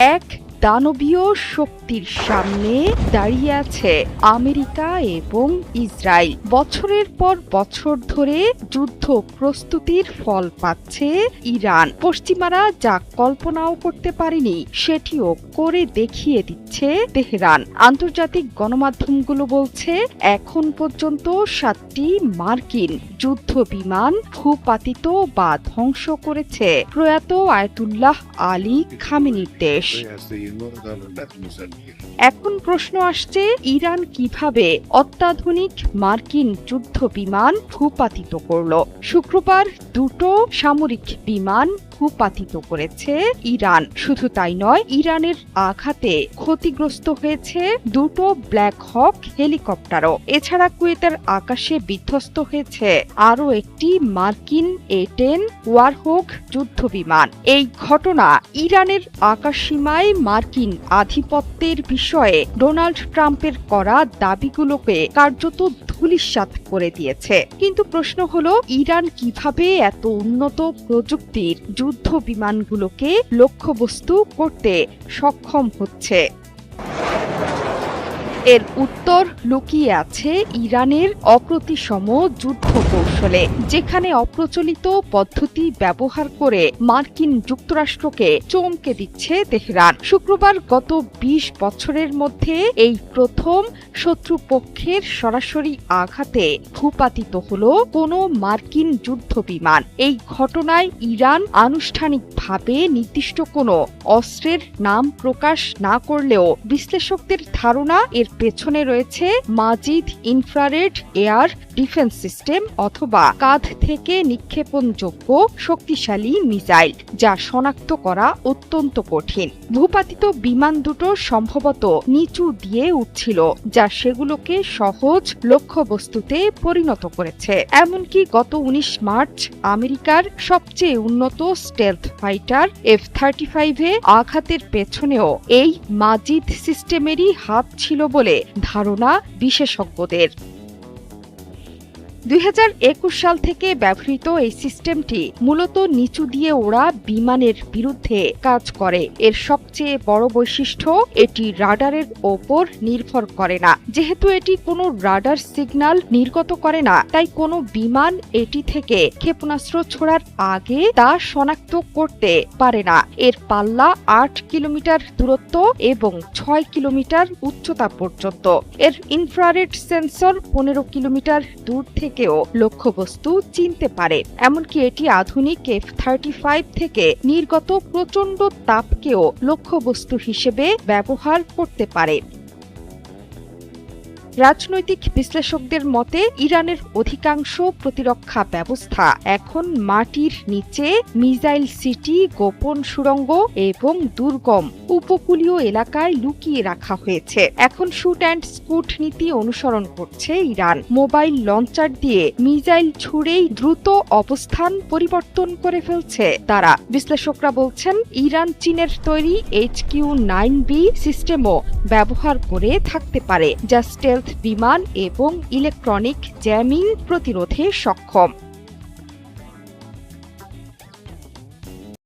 এক দানবীয় শক্তির সামনে দাঁড়িয়ে আছে আমেরিকা এবং ইসরায়েল। বছরের পর বছর ধরে যুদ্ধ প্রস্তুতির ফল পাচ্ছে ইরান। পশ্চিমারা যা কল্পনাও করতে পারেনি সেটিও করে দেখিয়ে দিচ্ছে তেহরান। আন্তর্জাতিক গণমাধ্যমগুলো বলছে এখন পর্যন্ত 7টি মার্কিন যুদ্ধ বিমান ভূপাতিত বা ধ্বংস করেছে প্রয়াত আয়াতুল্লাহ আলী খামেনির দেশ। এখন প্রশ্ন আসছে, ইরান কিভাবে অত্যাধুনিক মার্কিন যুদ্ধ বিমান ভূপাতিত করল? শুক্রবার দুটো সামরিক বিমান ভূপাতিত করেছে ইরান। শুধু তাই নয়, ইরানের আঘাতে ক্ষতিগ্রস্ত হয়েছে দুটো ব্ল্যাক হক হেলিকপ্টারও। এছাড়া কুয়েতের আকাশে বিধ্বস্ত হয়েছে আরও একটি মার্কিন A-10 ওয়ারহক যুদ্ধ বিমান। এই ঘটনা ইরানের আকাশসীমায় মার্কিন আধিপত্যের বিষয়ে ডোনাল্ড ট্রাম্পের করা দাবিগুলোকে কার্যত ধূলিসাৎ করে দিয়েছে। কিন্তু প্রশ্ন হলো, ইরান কিভাবে এত উন্নত প্রযুক্তির যুদ্ধ বিমানগুলোকে লক্ষ্যবস্তু করতে সক্ষম হচ্ছে? এর উত্তর লুকিয়ে আছে ইরানের অপ্রতিসম যুদ্ধ কৌশলে, যেখানে অপ্রচলিত পদ্ধতি ব্যবহার করে মার্কিন যুক্তরাষ্ট্রকে চমকে দিচ্ছে তেহরান। শুক্রবার গত 20 বছরের মধ্যে এই প্রথম শত্রুপক্ষের সরাসরি আঘাতে ভূপাতিত হল কোনো মার্কিন যুদ্ধ বিমান। এই ঘটনায় ইরান আনুষ্ঠানিকভাবে নির্দিষ্ট কোনো অস্ত্রের নাম প্রকাশ না করলেও বিশ্লেষকদের ধারণা এর পেছনে রয়েছে মাজিদ ইনফ্রারেড এয়ার ডিফেন্স সিস্টেম অথবা কাঁধ থেকে নিক্ষেপণযোগ্য শক্তিশালী মিসাইল, যা শনাক্ত করা অত্যন্ত কঠিন। ভূপাতিত বিমান দুটো সম্ভবত নিচু দিয়ে উঠছিল, যা সেগুলোকে সহজ লক্ষ্যবস্তুতে পরিণত করেছে। এমনকি গত 19 মার্চ আমেরিকার সবচেয়ে উন্নত স্টেলথ ফাইটার F-35-এ আঘাতের পেছনেও এই মাজিদ সিস্টেমেরই হাত ছিল বলে ধারণা বিশেষজ্ঞদের। 2021 সাল থেকে ব্যবহৃত এই সিস্টেমটি মূলত নিচু দিয়ে ওড়া বিমানের বিরুদ্ধে কাজ করে। এর সবচেয়ে বড় বৈশিষ্ট্য, এটি রাডারের ওপর নির্ভর করে না। যেহেতু এটি কোনো রাডার সিগন্যাল নির্গত করে না, তাই কোনো বিমান এটি থেকে ক্ষেপণাস্ত্র ছোড়ার আগে তা শনাক্ত করতে পারে না। এর পাল্লা 8 কিলোমিটার দূরত্ব এবং 6 কিলোমিটার উচ্চতা পর্যন্ত। এর ইনফ্রারেড সেন্সর 15 কিলোমিটার দূর থেকেও লক্ষ্যবস্তু চিনতে পারে। এমনকি এটি আধুনিক F-35 থেকে নির্গত প্রচণ্ড তাপকেও লক্ষ্যবস্তু হিসেবে ব্যবহার করতে পারে। রাজনৈতিক বিশ্লেষকদের মতে, ইরানের অধিকাংশ প্রতিরক্ষা ব্যবস্থা এখন মাটির নিচে, মিসাইল সিটি, গোপন সুড়ঙ্গ এবং দুর্গম উপকূলীয় এলাকায় লুকিয়ে রাখা হয়েছে। এখন শুট অ্যান্ড স্কুট নীতি অনুসরণ করছে ইরান। মোবাইল লঞ্চার দিয়ে মিসাইল ছুড়েই দ্রুত অবস্থান পরিবর্তন করে ফেলছে তারা। বিশ্লেষকরা বলছেন, ইরান চীনের তৈরি HQ-9B সিস্টেমও ব্যবহার করে থাকতে পারে, যা স্টেলথ বিমান এবং ইলেকট্রনিক জ্যামিং প্রতিরোধে সক্ষম।